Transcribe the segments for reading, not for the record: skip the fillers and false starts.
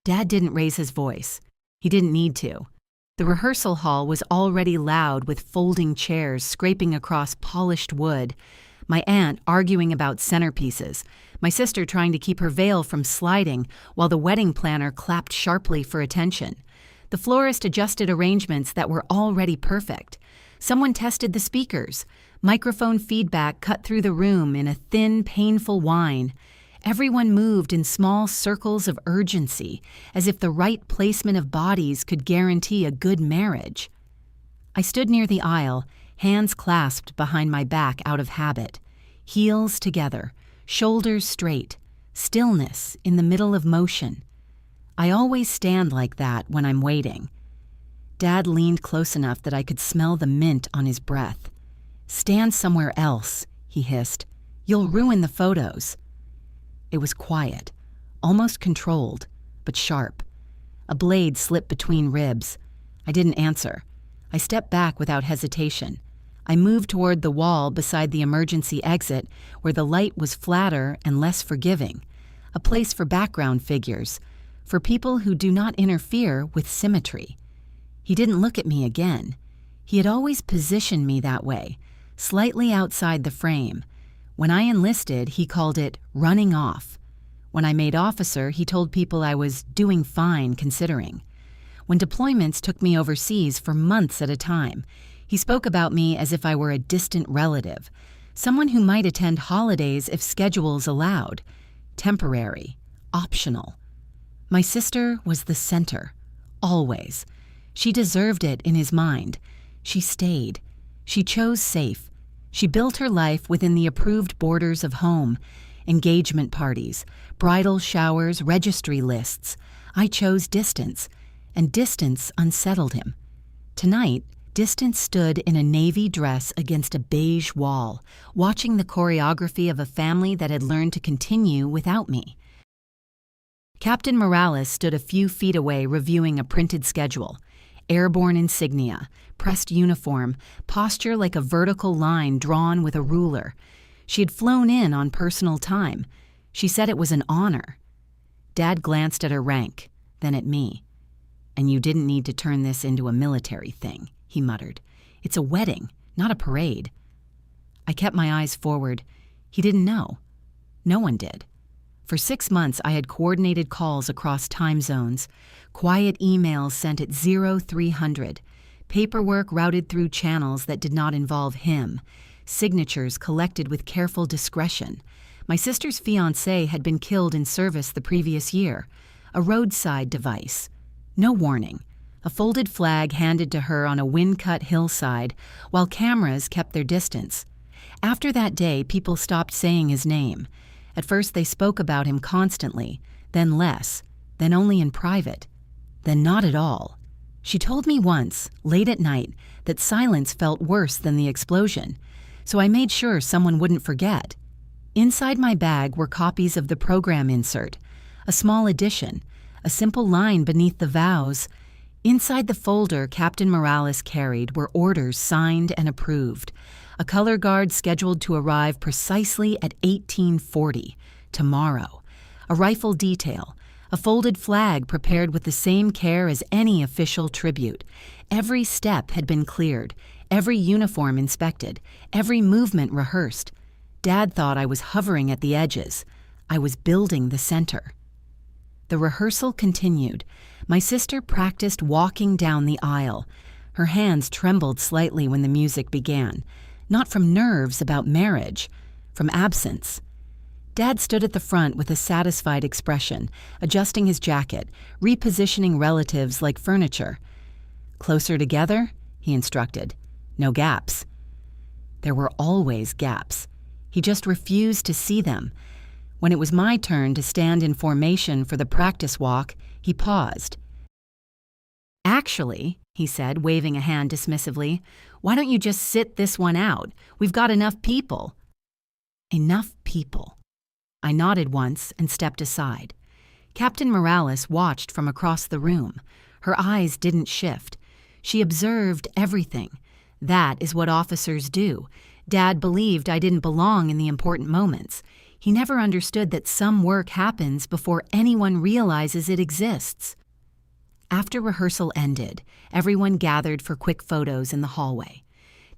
Dad didn't raise his voice. He didn't need to. The rehearsal hall was already loud with folding chairs scraping across polished wood, my aunt arguing about centerpieces, my sister trying to keep her veil from sliding while the wedding planner clapped sharply for attention. The florist adjusted arrangements that were already perfect. Someone tested the speakers. Microphone feedback cut through the room in a thin, painful whine. Everyone moved in small circles of urgency, as if the right placement of bodies could guarantee a good marriage. I stood near the aisle, hands clasped behind my back out of habit, heels together, shoulders straight, stillness in the middle of motion. I always stand like that when I'm waiting. Dad leaned close enough that I could smell the mint on his breath. "Stand somewhere else," he hissed. "You'll ruin the photos." It was quiet, almost controlled, but sharp. A blade slipped between ribs. I didn't answer. I stepped back without hesitation. I moved toward the wall beside the emergency exit where the light was flatter and less forgiving, a place for background figures, for people who do not interfere with symmetry. He didn't look at me again. He had always positioned me that way, slightly outside the frame. When I enlisted, he called it running off. When I made officer, he told people I was doing fine considering. When deployments took me overseas for months at a time, he spoke about me as if I were a distant relative, someone who might attend holidays if schedules allowed. Temporary, optional. My sister was the center, always. She deserved it in his mind. She stayed. She chose safe. She built her life within the approved borders of home. Engagement parties, bridal showers, registry lists. I chose distance, and distance unsettled him. Tonight, distance stood in a navy dress against a beige wall, watching the choreography of a family that had learned to continue without me. Captain Morales stood a few feet away reviewing a printed schedule. Airborne insignia, pressed uniform, posture like a vertical line drawn with a ruler. She had flown in on personal time. She said it was an honor. Dad glanced at her rank, then at me. "And you didn't need to turn this into a military thing," he muttered. "It's a wedding, not a parade." I kept my eyes forward. He didn't know. No one did. For 6 months, I had coordinated calls across time zones, quiet emails sent at 0300, paperwork routed through channels that did not involve him, signatures collected with careful discretion. My sister's fiancé had been killed in service the previous year, a roadside device. No warning. A folded flag handed to her on a wind-cut hillside, while cameras kept their distance. After that day, people stopped saying his name. At first they spoke about him constantly, then less, then only in private, then not at all. She told me once, late at night, that silence felt worse than the explosion, so I made sure someone wouldn't forget. Inside my bag were copies of the program insert, a small edition, a simple line beneath the vows. Inside the folder Captain Morales carried were orders signed and approved. A color guard scheduled to arrive precisely at 1840, tomorrow. A rifle detail, a folded flag prepared with the same care as any official tribute. Every step had been cleared, every uniform inspected, every movement rehearsed. Dad thought I was hovering at the edges. I was building the center. The rehearsal continued. My sister practiced walking down the aisle. Her hands trembled slightly when the music began. Not from nerves about marriage, from absence. Dad stood at the front with a satisfied expression, adjusting his jacket, repositioning relatives like furniture. "Closer together," he instructed. "No gaps." There were always gaps. He just refused to see them. When it was my turn to stand in formation for the practice walk, he paused. "Actually," he said, waving a hand dismissively, "why don't you just sit this one out? We've got enough people." Enough people. I nodded once and stepped aside. Captain Morales watched from across the room. Her eyes didn't shift. She observed everything. That is what officers do. Dad believed I didn't belong in the important moments. He never understood that some work happens before anyone realizes it exists. After rehearsal ended, everyone gathered for quick photos in the hallway.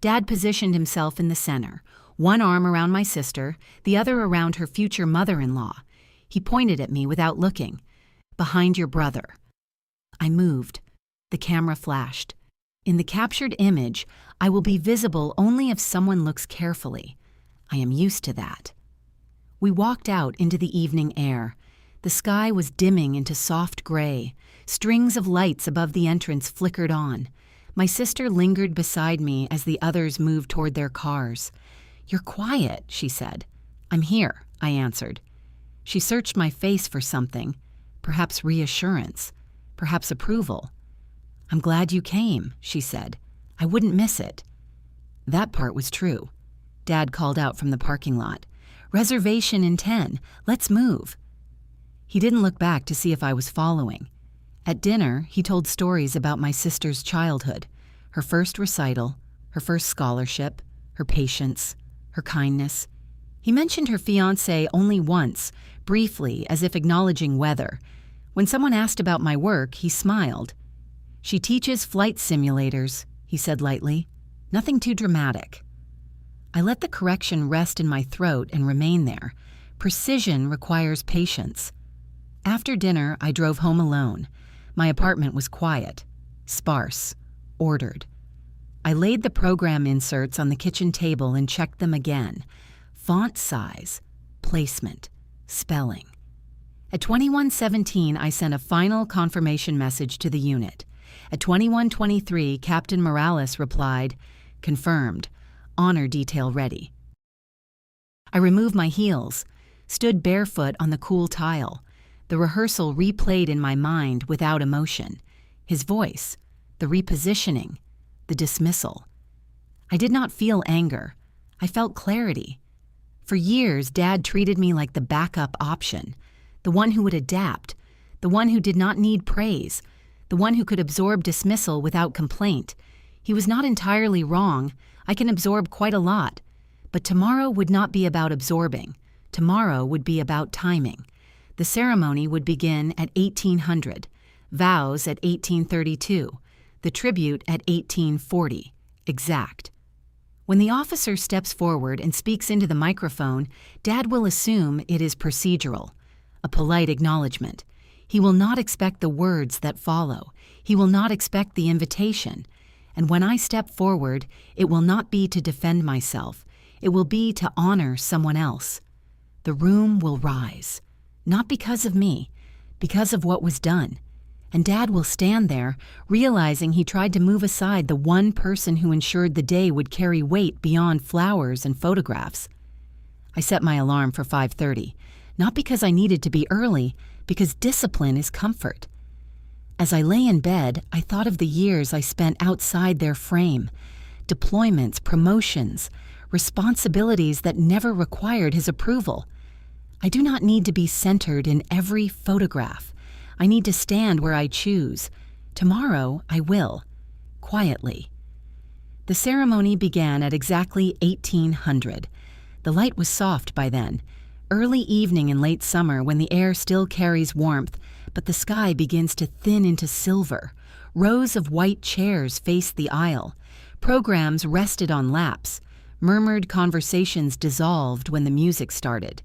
Dad positioned himself in the center, one arm around my sister, the other around her future mother-in-law. He pointed at me without looking. "Behind your brother." I moved. The camera flashed. In the captured image, I will be visible only if someone looks carefully. I am used to that. We walked out into the evening air. The sky was dimming into soft gray. Strings of lights above the entrance flickered on. My sister lingered beside me as the others moved toward their cars. "You're quiet," she said. "I'm here," I answered. She searched my face for something, perhaps reassurance, perhaps approval. "I'm glad you came," she said. "I wouldn't miss it." That part was true. Dad called out from the parking lot. "Reservation in 10. Let's move." He didn't look back to see if I was following. At dinner, he told stories about my sister's childhood, her first recital, her first scholarship, her patience, her kindness. He mentioned her fiancé only once, briefly, as if acknowledging weather. When someone asked about my work, he smiled. "She teaches flight simulators," he said lightly. "Nothing too dramatic." I let the correction rest in my throat and remain there. Precision requires patience. After dinner, I drove home alone. My apartment was quiet, sparse, ordered. I laid the program inserts on the kitchen table and checked them again. Font size, placement, spelling. At 21:17, I sent a final confirmation message to the unit. At 21:23, Captain Morales replied, "Confirmed. Honor detail ready." I removed my heels, stood barefoot on the cool tile. The rehearsal replayed in my mind without emotion. His voice, the repositioning, the dismissal. I did not feel anger. I felt clarity. For years, Dad treated me like the backup option, the one who would adapt, the one who did not need praise, the one who could absorb dismissal without complaint. He was not entirely wrong. I can absorb quite a lot. But tomorrow would not be about absorbing. Tomorrow would be about timing. The ceremony would begin at 1800, vows at 1832, the tribute at 1840, exact. When the officer steps forward and speaks into the microphone, Dad will assume it is procedural, a polite acknowledgement. He will not expect the words that follow. He will not expect the invitation. And when I step forward, it will not be to defend myself. It will be to honor someone else. The room will rise, not because of me, because of what was done. And Dad will stand there, realizing he tried to move aside the one person who ensured the day would carry weight beyond flowers and photographs. I set my alarm for 5:30, not because I needed to be early, because discipline is comfort. As I lay in bed, I thought of the years I spent outside their frame, deployments, promotions, responsibilities that never required his approval. I do not need to be centered in every photograph. I need to stand where I choose. Tomorrow, I will, quietly. The ceremony began at exactly 1800. The light was soft by then, early evening in late summer when the air still carries warmth, but the sky begins to thin into silver. Rows of white chairs faced the aisle. Programs rested on laps. Murmured conversations dissolved when the music started.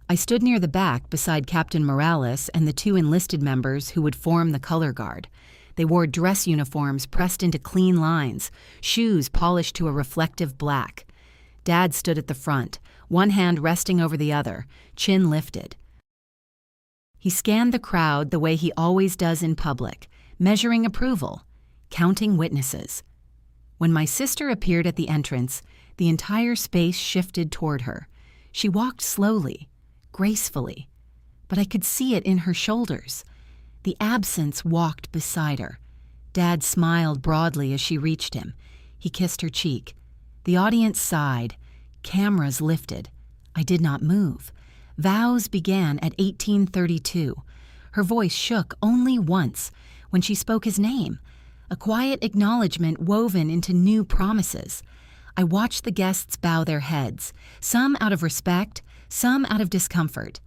I stood near the back beside Captain Morales and the two enlisted members who would form the color guard. They wore dress uniforms pressed into clean lines, shoes polished to a reflective black. Dad stood at the front, one hand resting over the other, chin lifted. He scanned the crowd the way he always does in public, measuring approval, counting witnesses. When my sister appeared at the entrance, the entire space shifted toward her. She walked slowly, gracefully, but I could see it in her shoulders. The absence walked beside her. Dad smiled broadly as she reached him. He kissed her cheek. The audience sighed. Cameras lifted. I did not move. Vows began at 1832. Her voice shook only once when she spoke his name, a quiet acknowledgement woven into new promises. I watched the guests bow their heads, some out of respect, some out of discomfort.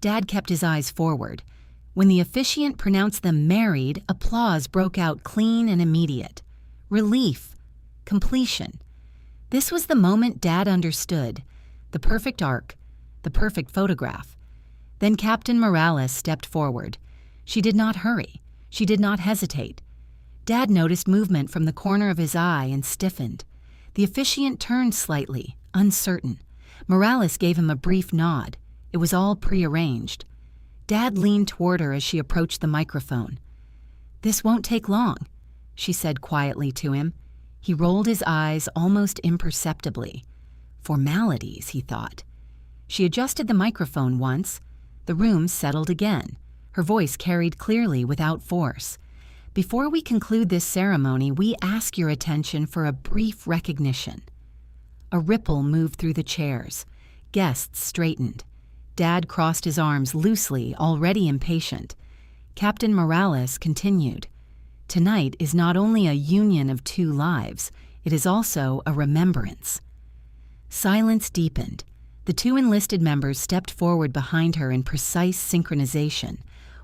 Dad kept his eyes forward. When the officiant pronounced them married, applause broke out clean and immediate. Relief. Completion. This was the moment Dad understood. The perfect arc. The perfect photograph. Then Captain Morales stepped forward. She did not hurry. She did not hesitate. Dad noticed movement from the corner of his eye and stiffened. The officiant turned slightly, uncertain. Morales gave him a brief nod. It was all prearranged. Dad leaned toward her as she approached the microphone. "This won't take long," she said quietly to him. He rolled his eyes almost imperceptibly. Formalities, he thought. She adjusted the microphone once. The room settled again. Her voice carried clearly without force. "Before we conclude this ceremony, we ask your attention for a brief recognition." A ripple moved through the chairs. Guests straightened. Dad crossed his arms loosely, already impatient. Captain Morales continued. "Tonight is not only a union of two lives, it is also a remembrance." Silence deepened. The two enlisted members stepped forward behind her in precise synchronization.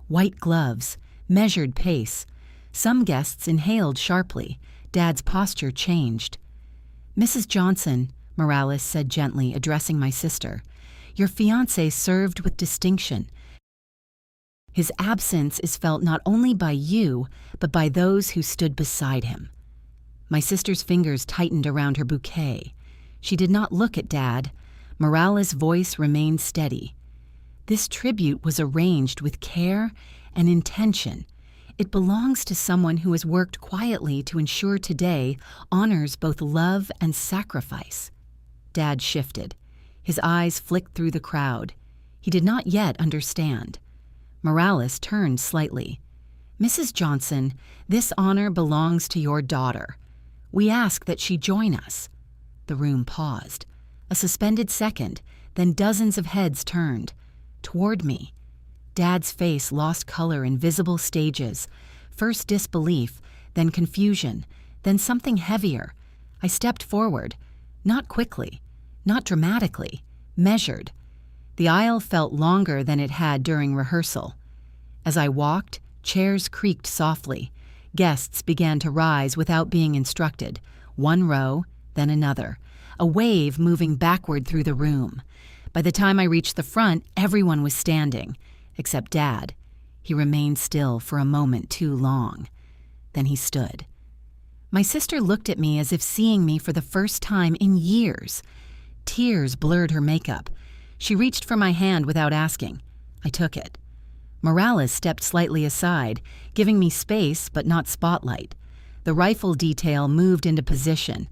White gloves, measured pace. Some guests inhaled sharply. Dad's posture changed. "Mrs. Johnson," Morales said gently, addressing my sister, "your fiancé served with distinction. His absence is felt not only by you, but by those who stood beside him." My sister's fingers tightened around her bouquet. She did not look at Dad. Morales' voice remained steady. "This tribute was arranged with care and intention. It belongs to someone who has worked quietly to ensure today honors both love and sacrifice." Dad shifted. His eyes flicked through the crowd. He did not yet understand. Morales turned slightly. "Mrs. Johnson, this honor belongs to your daughter. We ask that she join us." The room paused. A suspended second, then dozens of heads turned. Toward me. Dad's face lost color in visible stages. First disbelief, then confusion, then something heavier. I stepped forward. Not quickly, not dramatically, measured. The aisle felt longer than it had during rehearsal. As I walked, chairs creaked softly. Guests began to rise without being instructed. One row, then another. A wave moving backward through the room. By the time I reached the front, everyone was standing, except Dad. He remained still for a moment too long. Then he stood. My sister looked at me as if seeing me for the first time in years. Tears blurred her makeup. She reached for my hand without asking. I took it. Morales stepped slightly aside, giving me space but not spotlight. The rifle detail moved into position.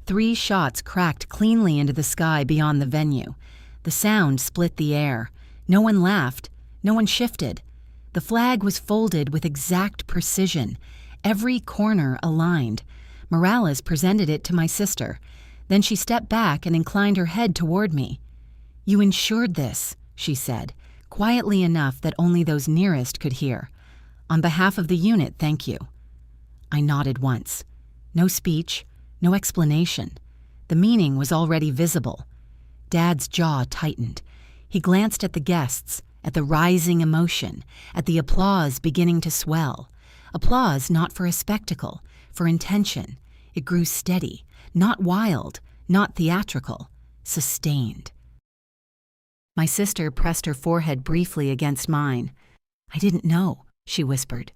3 shots cracked cleanly into the sky beyond the venue. The sound split the air. No one laughed. No one shifted. The flag was folded with exact precision. Every corner aligned. Morales presented it to my sister. Then she stepped back and inclined her head toward me. "You ensured this," she said, quietly enough that only those nearest could hear. "On behalf of the unit, thank you." I nodded once. No speech, no explanation. The meaning was already visible. Dad's jaw tightened. He glanced at the guests, at the rising emotion, at the applause beginning to swell. Applause not for a spectacle, for intention. It grew steady, not wild, not theatrical, sustained. My sister pressed her forehead briefly against mine. "I didn't know," she whispered.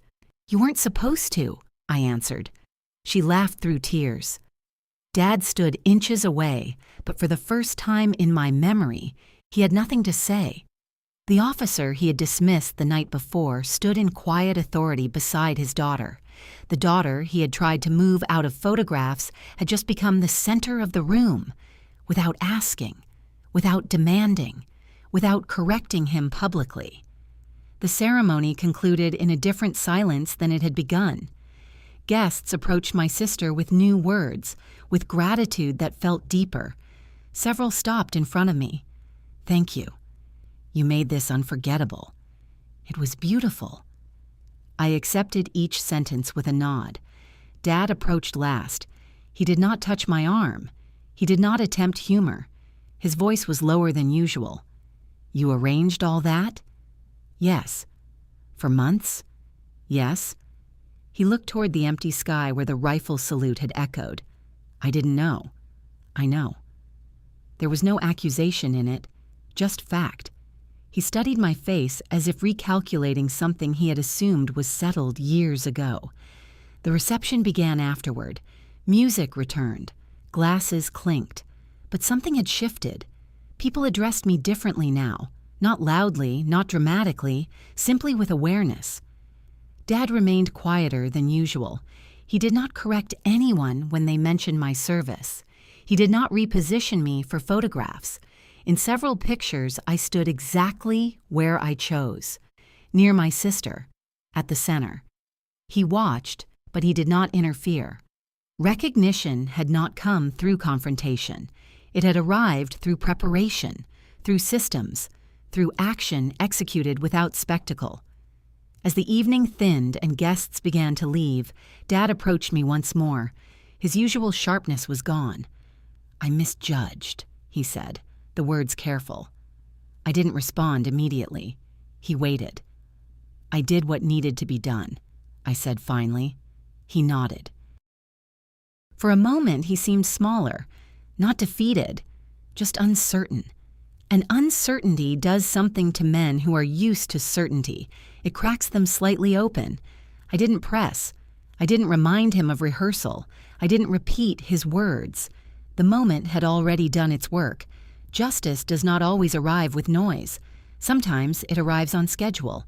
"You weren't supposed to," I answered. She laughed through tears. Dad stood inches away, but for the first time in my memory, he had nothing to say. The officer he had dismissed the night before stood in quiet authority beside his daughter. The daughter he had tried to move out of photographs had just become the center of the room, without asking, without demanding, without correcting him publicly. The ceremony concluded in a different silence than it had begun. Guests approached my sister with new words, with gratitude that felt deeper. Several stopped in front of me. "Thank you. You made this unforgettable. It was beautiful." I accepted each sentence with a nod. Dad approached last. He did not touch my arm. He did not attempt humor. His voice was lower than usual. You arranged all that? Yes. For months? Yes. He looked toward the empty sky where the rifle salute had echoed. I didn't know. I know. There was no accusation in it, just fact. He studied my face as if recalculating something he had assumed was settled years ago. The reception began afterward. Music returned. Glasses clinked. But something had shifted. People addressed me differently now. Not loudly, not dramatically, simply with awareness. Dad remained quieter than usual. He did not correct anyone when they mentioned my service. He did not reposition me for photographs. In several pictures, I stood exactly where I chose, near my sister, at the center. He watched, but he did not interfere. Recognition had not come through confrontation. It had arrived through preparation, through systems, through action executed without spectacle. As the evening thinned and guests began to leave, Dad approached me once more. His usual sharpness was gone. I misjudged, he said, the words careful. I didn't respond immediately. He waited. I did what needed to be done, I said finally. He nodded. For a moment he seemed smaller, not defeated, just uncertain. And uncertainty does something to men who are used to certainty. It cracks them slightly open. I didn't press. I didn't remind him of rehearsal. I didn't repeat his words. The moment had already done its work. Justice does not always arrive with noise. Sometimes it arrives on schedule.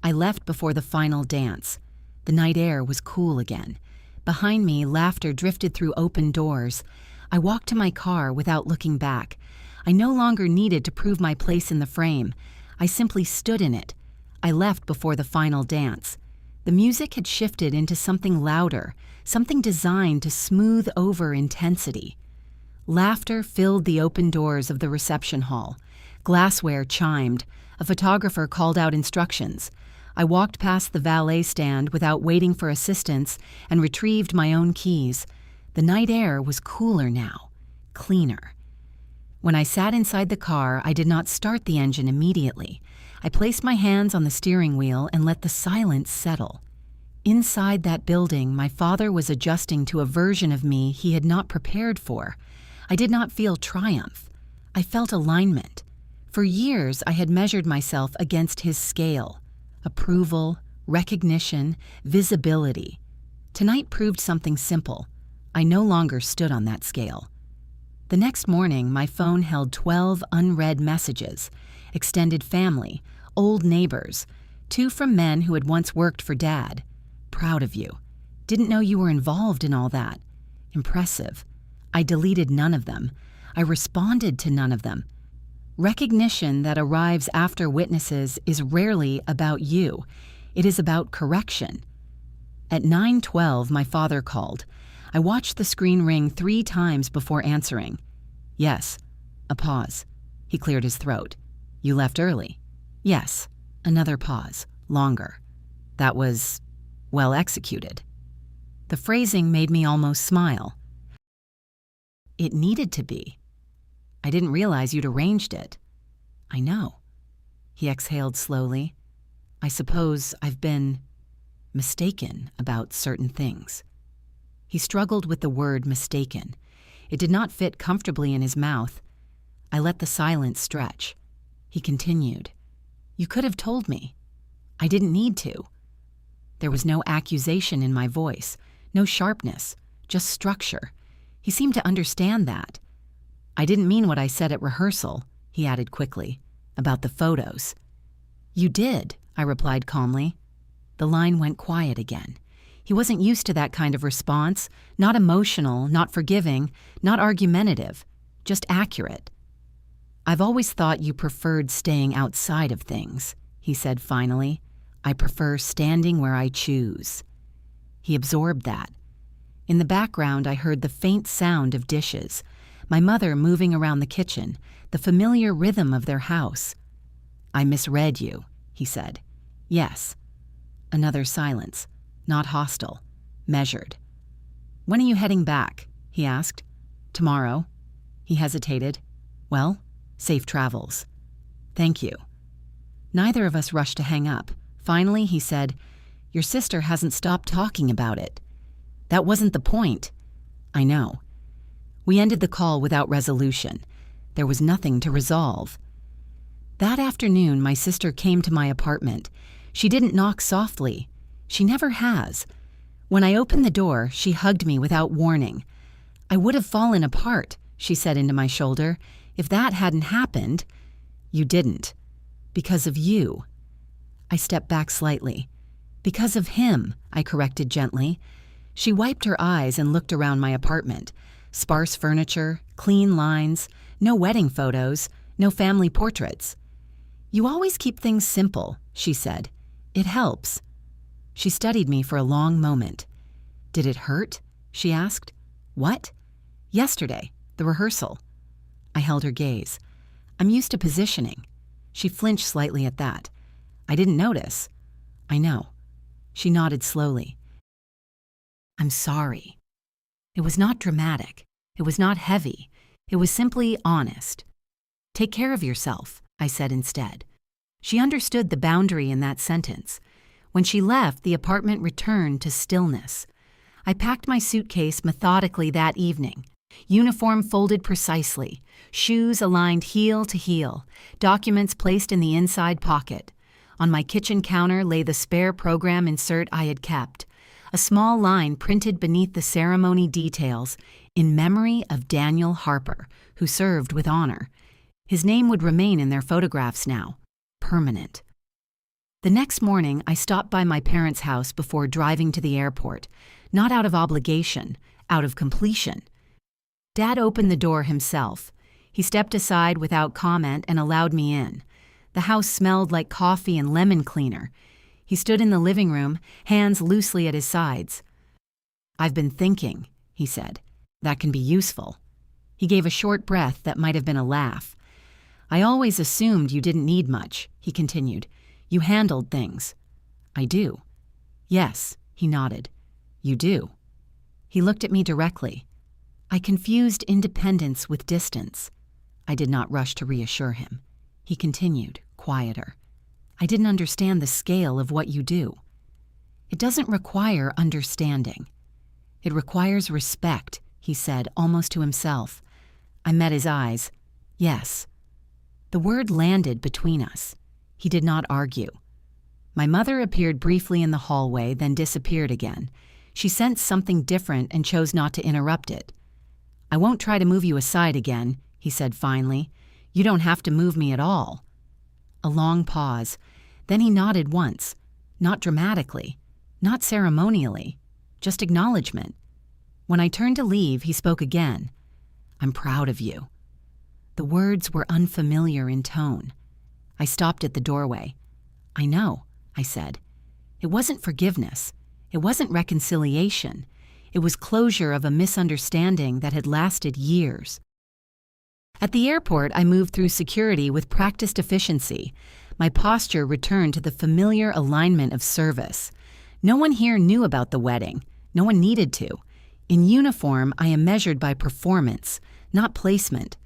I left before the final dance. The night air was cool again. Behind me, laughter drifted through open doors. I walked to my car without looking back. I no longer needed to prove my place in the frame. I simply stood in it. I left before the final dance. The music had shifted into something louder, something designed to smooth over intensity. Laughter filled the open doors of the reception hall. Glassware chimed. A photographer called out instructions. I walked past the valet stand without waiting for assistance and retrieved my own keys. The night air was cooler now, cleaner. When I sat inside the car, I did not start the engine immediately. I placed my hands on the steering wheel and let the silence settle. Inside that building, my father was adjusting to a version of me he had not prepared for. I did not feel triumph. I felt alignment. For years, I had measured myself against his scale. Approval, recognition, visibility. Tonight proved something simple. I no longer stood on that scale. The next morning, my phone held 12 unread messages. Extended family, old neighbors, 2 from men who had once worked for Dad. Proud of you. Didn't know you were involved in all that. Impressive. I deleted none of them. I responded to none of them. Recognition that arrives after witnesses is rarely about you. It is about correction. At 9:12, my father called. I watched the screen ring 3 times before answering. Yes. A pause. He cleared his throat. You left early? Yes. Another pause. Longer. That was, well executed. The phrasing made me almost smile. It needed to be. I didn't realize you'd arranged it. I know. He exhaled slowly. I suppose I've been mistaken about certain things. He struggled with the word mistaken. It did not fit comfortably in his mouth. I let the silence stretch. He continued. You could have told me. I didn't need to. There was no accusation in my voice, no sharpness, just structure. He seemed to understand that. I didn't mean what I said at rehearsal, he added quickly, about the photos. You did, I replied calmly. The line went quiet again. He wasn't used to that kind of response, not emotional, not forgiving, not argumentative, just accurate. I've always thought you preferred staying outside of things, he said finally. I prefer standing where I choose. He absorbed that. In the background, I heard the faint sound of dishes, my mother moving around the kitchen, the familiar rhythm of their house. I misread you, he said. Yes. Another silence, not hostile, measured. When are you heading back? He asked. Tomorrow. He hesitated. Well, safe travels. Thank you. Neither of us rushed to hang up. Finally, he said, "Your sister hasn't stopped talking about it." "That wasn't the point." "I know." We ended the call without resolution. There was nothing to resolve. That afternoon, my sister came to my apartment. She didn't knock softly. She never has. When I opened the door, she hugged me without warning. "I would have fallen apart," she said into my shoulder, "if that hadn't happened." "You didn't. Because of you." I stepped back slightly. "Because of him," I corrected gently. She wiped her eyes and looked around my apartment. Sparse furniture, clean lines, no wedding photos, no family portraits. "You always keep things simple," she said. "It helps." She studied me for a long moment. "Did it hurt?" she asked. "What?" "Yesterday, the rehearsal." I held her gaze. "I'm used to positioning." She flinched slightly at that. "I didn't notice." "I know." She nodded slowly. "I'm sorry." It was not dramatic. It was not heavy. It was simply honest. "Take care of yourself," I said instead. She understood the boundary in that sentence. When she left, the apartment returned to stillness. I packed my suitcase methodically that evening. Uniform folded precisely, shoes aligned heel to heel, documents placed in the inside pocket. On my kitchen counter lay the spare program insert I had kept, a small line printed beneath the ceremony details, "In memory of Daniel Harper, who served with honor." His name would remain in their photographs now, permanent. The next morning, I stopped by my parents' house before driving to the airport, not out of obligation, out of completion. Dad opened the door himself. He stepped aside without comment and allowed me in. The house smelled like coffee and lemon cleaner. He stood in the living room, hands loosely at his sides. "I've been thinking," he said. "That can be useful." He gave a short breath that might have been a laugh. "I always assumed you didn't need much," he continued. "You handled things." "I do." "Yes," he nodded. "You do." He looked at me directly. I confused independence with distance. I did not rush to reassure him. He continued, quieter. "I didn't understand the scale of what you do. It doesn't require understanding. It requires respect," he said, almost to himself. I met his eyes. "Yes." The word landed between us. He did not argue. My mother appeared briefly in the hallway, then disappeared again. She sensed something different and chose not to interrupt it. "I won't try to move you aside again," he said finally. "You don't have to move me at all." A long pause. Then he nodded once, not dramatically, not ceremonially, just acknowledgement. When I turned to leave, he spoke again. "I'm proud of you." The words were unfamiliar in tone. I stopped at the doorway. "I know," I said. It wasn't forgiveness. It wasn't reconciliation. It was closure of a misunderstanding that had lasted years. At the airport, I moved through security with practiced efficiency. My posture returned to the familiar alignment of service. No one here knew about the wedding. No one needed to. In uniform, I am measured by performance, not placement.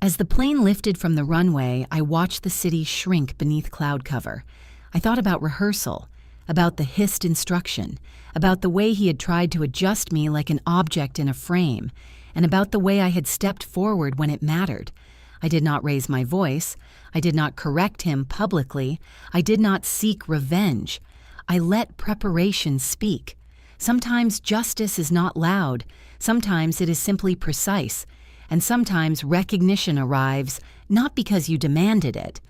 As the plane lifted from the runway, I watched the city shrink beneath cloud cover. I thought about rehearsal, about the hissed instruction, about the way he had tried to adjust me like an object in a frame, and about the way I had stepped forward when it mattered. I did not raise my voice. I did not correct him publicly. I did not seek revenge. I let preparation speak. Sometimes justice is not loud. Sometimes it is simply precise. And sometimes recognition arrives not because you demanded it,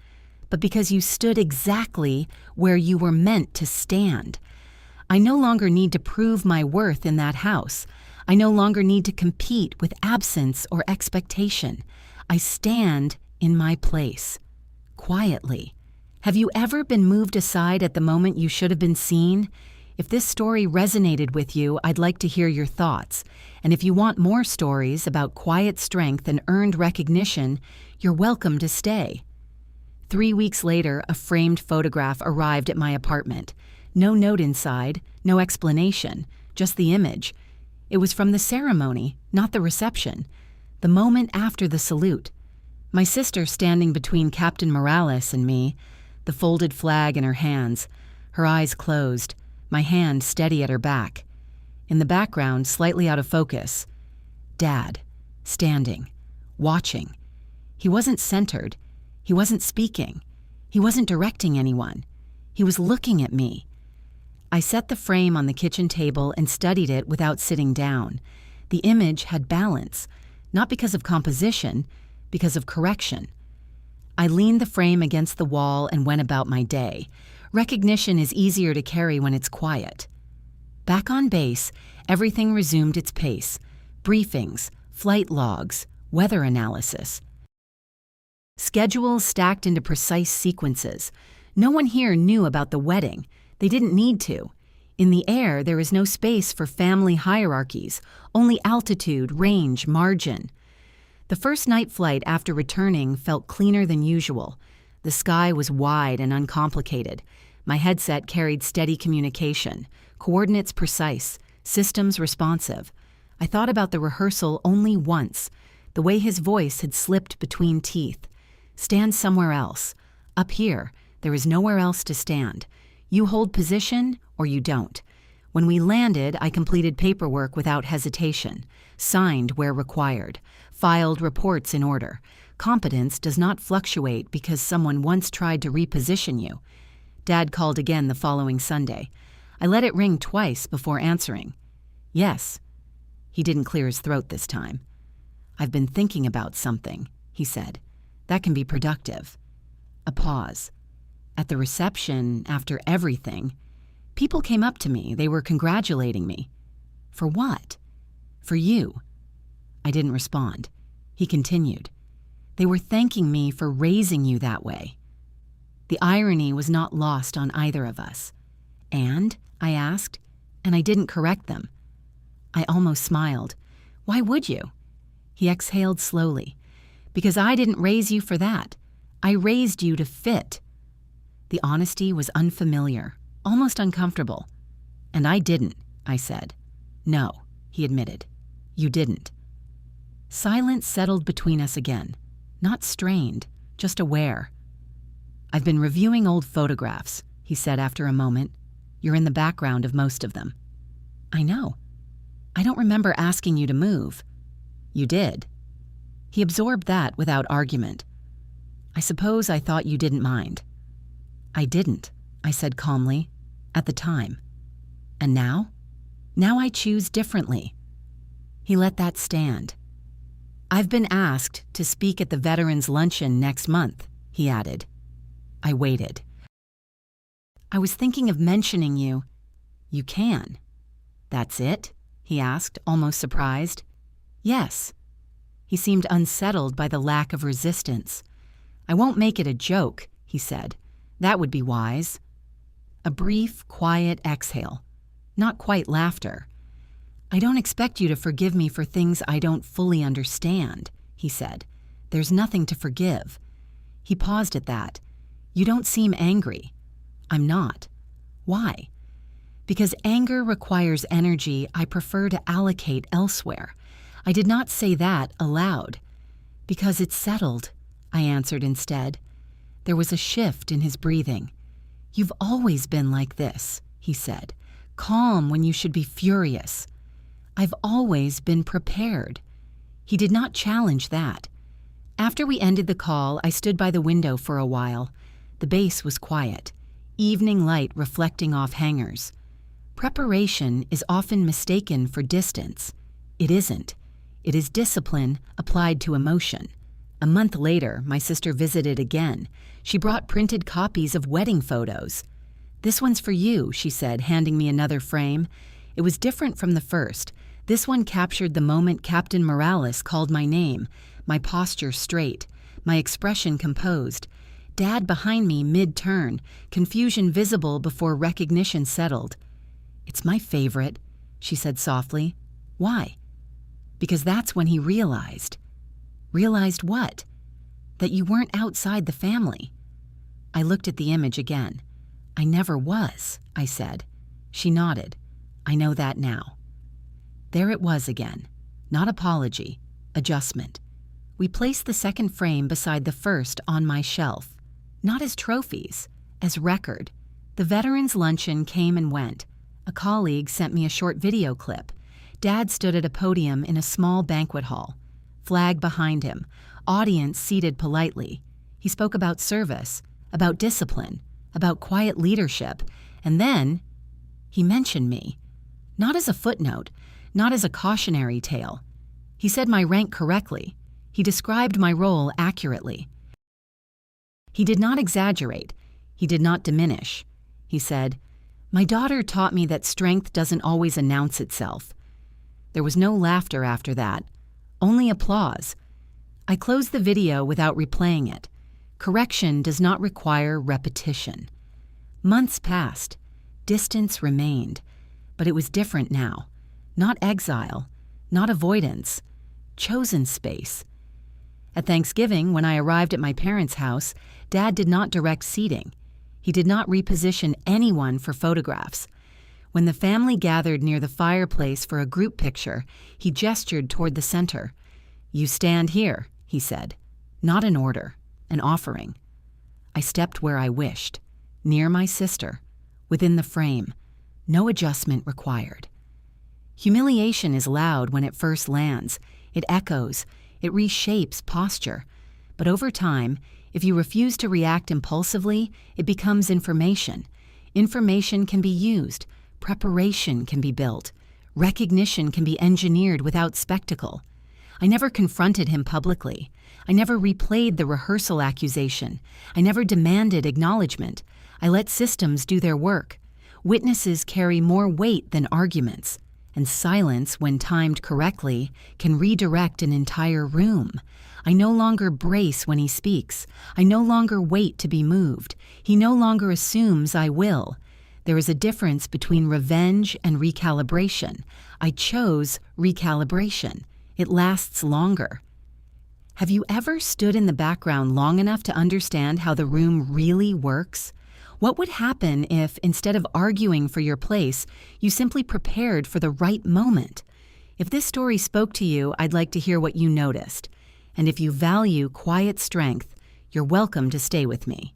but because you stood exactly where you were meant to stand. I no longer need to prove my worth in that house. I no longer need to compete with absence or expectation. I stand in my place, quietly. Have you ever been moved aside at the moment you should have been seen? If this story resonated with you, I'd like to hear your thoughts. And if you want more stories about quiet strength and earned recognition, you're welcome to stay. 3 weeks later, a framed photograph arrived at my apartment. No note inside, no explanation, just the image. It was from the ceremony, not the reception. The moment after the salute. My sister standing between Captain Morales and me, the folded flag in her hands, her eyes closed, my hand steady at her back. In the background, slightly out of focus, Dad, standing, watching. He wasn't centered. He wasn't speaking. He wasn't directing anyone. He was looking at me. I set the frame on the kitchen table and studied it without sitting down. The image had balance, not because of composition, because of correction. I leaned the frame against the wall and went about my day. Recognition is easier to carry when it's quiet. Back on base, everything resumed its pace. Briefings, flight logs, weather analysis. Schedules stacked into precise sequences. No one here knew about the wedding. They didn't need to. In the air, there is no space for family hierarchies, only altitude, range, margin. The first night flight after returning felt cleaner than usual. The sky was wide and uncomplicated. My headset carried steady communication, coordinates precise, systems responsive. I thought about the rehearsal only once, the way his voice had slipped between teeth. Stand somewhere else. Up here, there is nowhere else to stand. You hold position or you don't. When we landed, I completed paperwork without hesitation, signed where required, filed reports in order. Competence does not fluctuate because someone once tried to reposition you. Dad called again the following Sunday. I let it ring twice before answering. Yes. He didn't clear his throat this time. I've been thinking about something, he said. That can be productive. A pause. At the reception, after everything, people came up to me. They were congratulating me. For what? For you. I didn't respond. He continued. They were thanking me for raising you that way. The irony was not lost on either of us. And? I asked, and I didn't correct them. I almost smiled. Why would you? He exhaled slowly. Because I didn't raise you for that. I raised you to fit. The honesty was unfamiliar, almost uncomfortable. And I didn't, I said. No, he admitted. You didn't. Silence settled between us again. Not strained, just aware. I've been reviewing old photographs, he said after a moment. You're in the background of most of them. I know. I don't remember asking you to move. You did. He absorbed that without argument. I suppose I thought you didn't mind. I didn't, I said calmly, at the time. And now? Now I choose differently. He let that stand. I've been asked to speak at the Veterans Luncheon next month, he added. I waited. I was thinking of mentioning you. You can. That's it? He asked, almost surprised. Yes. He seemed unsettled by the lack of resistance. I won't make it a joke, he said. That would be wise. A brief, quiet exhale. Not quite laughter. I don't expect you to forgive me for things I don't fully understand, he said. There's nothing to forgive. He paused at that. You don't seem angry. I'm not. Why? Because anger requires energy I prefer to allocate elsewhere. I did not say that aloud. Because it's settled, I answered instead. There was a shift in his breathing. You've always been like this, he said, calm when you should be furious. I've always been prepared. He did not challenge that. After we ended the call, I stood by the window for a while. The base was quiet, evening light reflecting off hangars. Preparation is often mistaken for distance. It isn't. It is discipline applied to emotion. A month later, my sister visited again. She brought printed copies of wedding photos. This one's for you, she said, handing me another frame. It was different from the first. This one captured the moment Captain Morales called my name, my posture straight, my expression composed. Dad behind me mid-turn, confusion visible before recognition settled. It's my favorite, she said softly. Why? Because that's when he realized. Realized what? That you weren't outside the family. I looked at the image again. I never was, I said. She nodded. I know that now. There it was again. Not apology, adjustment. We placed the second frame beside the first on my shelf, not as trophies, as record. The veterans' luncheon came and went. A colleague sent me a short video clip. Dad stood at a podium in a small banquet hall. Flag behind him, audience seated politely. He spoke about service, about discipline, about quiet leadership, and then he mentioned me. Not as a footnote, not as a cautionary tale. He said my rank correctly. He described my role accurately. He did not exaggerate. He did not diminish. He said, "My daughter taught me that strength doesn't always announce itself." There was no laughter after that, only applause. I closed the video without replaying it. Correction does not require repetition. Months passed. Distance remained. But it was different now. Not exile, not avoidance, chosen space. At Thanksgiving, when I arrived at my parents' house, Dad did not direct seating. He did not reposition anyone for photographs. When the family gathered near the fireplace for a group picture, he gestured toward the center. "You stand here," he said. Not an order, an offering. I stepped where I wished, near my sister, within the frame, no adjustment required. Humiliation is loud when it first lands. It echoes, it reshapes posture. But over time, if you refuse to react impulsively, it becomes information. Information can be used, preparation can be built, recognition can be engineered without spectacle. I never confronted him publicly. I never replayed the rehearsal accusation. I never demanded acknowledgement. I let systems do their work. Witnesses carry more weight than arguments, and silence, when timed correctly, can redirect an entire room. I no longer brace when he speaks. I no longer wait to be moved. He no longer assumes I will. There is a difference between revenge and recalibration. I chose recalibration. It lasts longer. Have you ever stood in the background long enough to understand how the room really works? What would happen if, instead of arguing for your place, you simply prepared for the right moment? If this story spoke to you, I'd like to hear what you noticed. And if you value quiet strength, you're welcome to stay with me.